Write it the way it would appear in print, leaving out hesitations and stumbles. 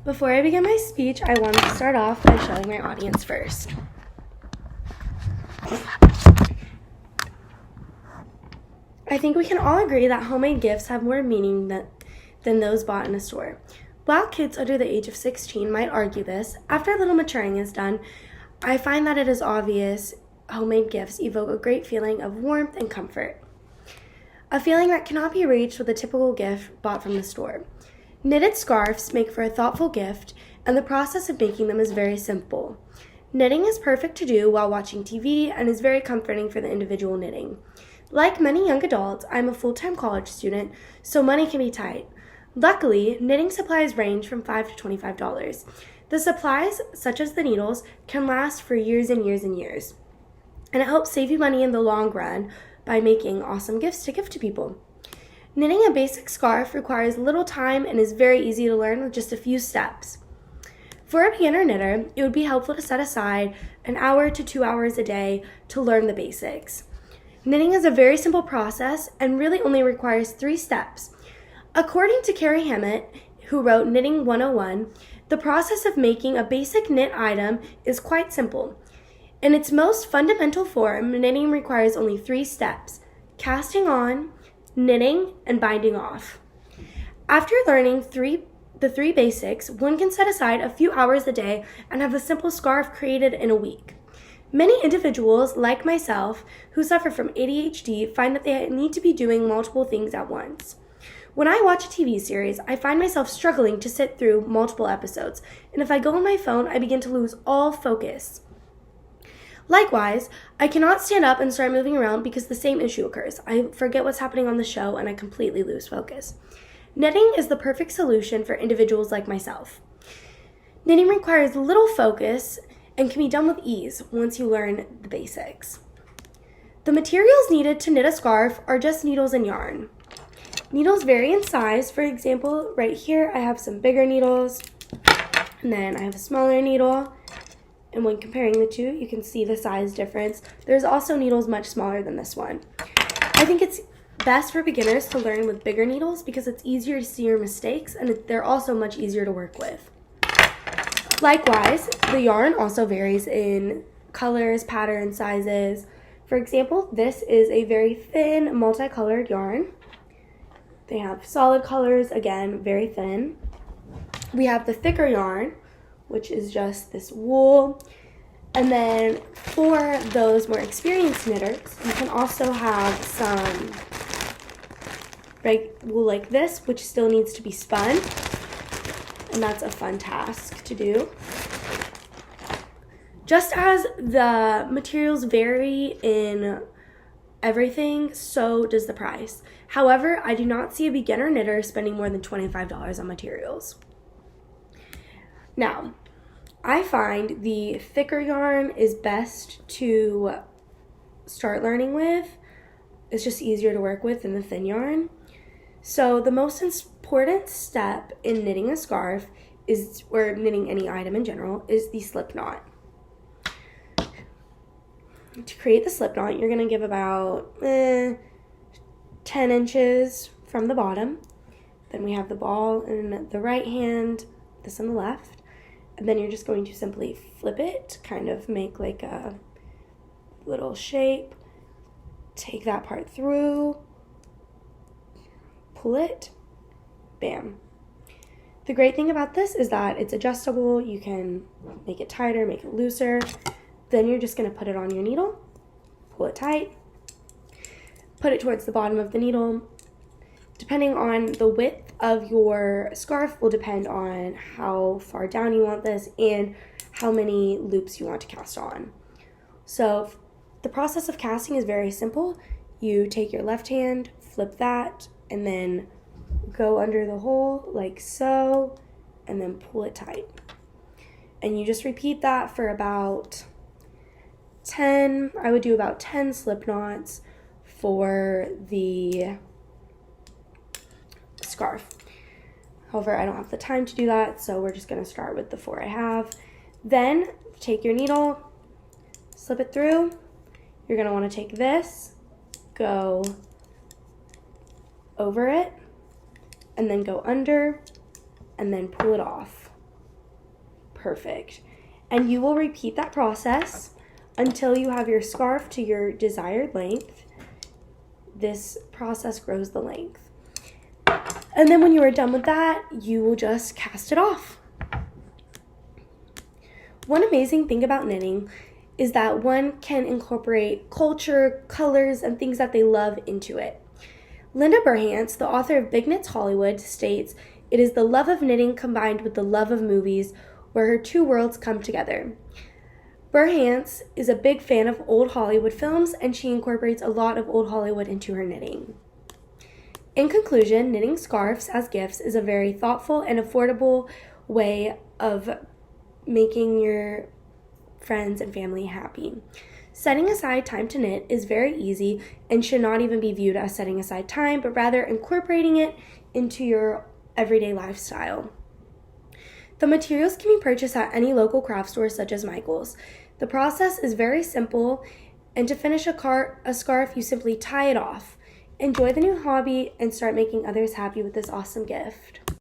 Before I begin my speech, I wanted to start off by showing my audience first. I think we can all agree that homemade gifts have more meaning than those bought in a store. While kids under the age of 16 might argue this, after a little maturing is done, I find that it is obvious homemade gifts evoke a great feeling of warmth and comfort. A feeling that cannot be reached with a typical gift bought from the store. Knitted scarves make for a thoughtful gift, and the process of making them is very simple. Knitting is perfect to do while watching TV and is very comforting for the individual knitting. Like many young adults, I'm a full-time college student, so money can be tight. Luckily, knitting supplies range from $5 to $25. The supplies, such as the needles, can last for years and years and years. And it helps save you money in the long run by making awesome gifts to give to people. Knitting a basic scarf requires little time and is very easy to learn with just a few steps. For a beginner knitter, it would be helpful to set aside an hour to 2 hours a day to learn the basics. Knitting is a very simple process and really only requires 3 steps. According to Carrie Hammett, who wrote Knitting 101, the process of making a basic knit item is quite simple. In its most fundamental form, knitting requires only 3 steps: casting on, knitting, and binding off. After learning the three basics, one can set aside a few hours a day and have a simple scarf created in a week. Many individuals, like myself, who suffer from ADHD, find that they need to be doing multiple things at once. When I watch a TV series, I find myself struggling to sit through multiple episodes, and if I go on my phone, I begin to lose all focus. Likewise, I cannot stand up and start moving around because the same issue occurs. I forget what's happening on the show and I completely lose focus. Knitting is the perfect solution for individuals like myself. Knitting requires little focus and can be done with ease once you learn the basics. The materials needed to knit a scarf are just needles and yarn. Needles vary in size. For example, right here I have some bigger needles, and then I have a smaller needle. And when comparing the two, you can see the size difference. There's also needles much smaller than this one. I think it's best for beginners to learn with bigger needles because it's easier to see your mistakes and they're also much easier to work with. Likewise, the yarn also varies in colors, patterns, sizes. For example, this is a very thin, multicolored yarn. They have solid colors, again, very thin. We have the thicker yarn, which is just this wool. And then for those more experienced knitters, you can also have some wool like this, which still needs to be spun. And that's a fun task to do. Just as the materials vary in everything, so does the price. However, I do not see a beginner knitter spending more than $25 on materials. Now, I find the thicker yarn is best to start learning with. It's just easier to work with than the thin yarn. So the most important step in knitting a scarf or knitting any item in general, is the slip knot. To create the slip knot, you're going to give about 10 inches from the bottom. Then we have the ball in the right hand, this on the left. And then you're just going to simply flip it, kind of make like a little shape. Take that part through, pull it, bam. The great thing about this is that it's adjustable. You can make it tighter, make it looser. Then you're just going to put it on your needle, pull it tight, put it towards the bottom of the needle. Depending on the width of your scarf will depend on how far down you want this and how many loops you want to cast on. So the process of casting is very simple. You take your left hand, flip that, and then go under the hole like so, and then pull it tight. And you just repeat that for about 10, I would do about 10 slip knots for the scarf. However, I don't have the time to do that, so we're just going to start with the 4 I have. Then take your needle, slip it through. You're going to want to take this, go over it, and then go under, and then pull it off. perfect. And you will repeat that process until you have your scarf to your desired length. This process grows the length. And then when you are done with that, you will just cast it off. One amazing thing about knitting is that one can incorporate culture, colors, and things that they love into it. Linda Burhans, the author of Big Knits Hollywood, states, "It is the love of knitting combined with the love of movies where her two worlds come together." Burhans is a big fan of old Hollywood films, and she incorporates a lot of old Hollywood into her knitting. In conclusion, knitting scarves as gifts is a very thoughtful and affordable way of making your friends and family happy. Setting aside time to knit is very easy and should not even be viewed as setting aside time, but rather incorporating it into your everyday lifestyle. The materials can be purchased at any local craft store such as Michael's. The process is very simple, and to finish a scarf, you simply tie it off. Enjoy the new hobby and start making others happy with this awesome gift.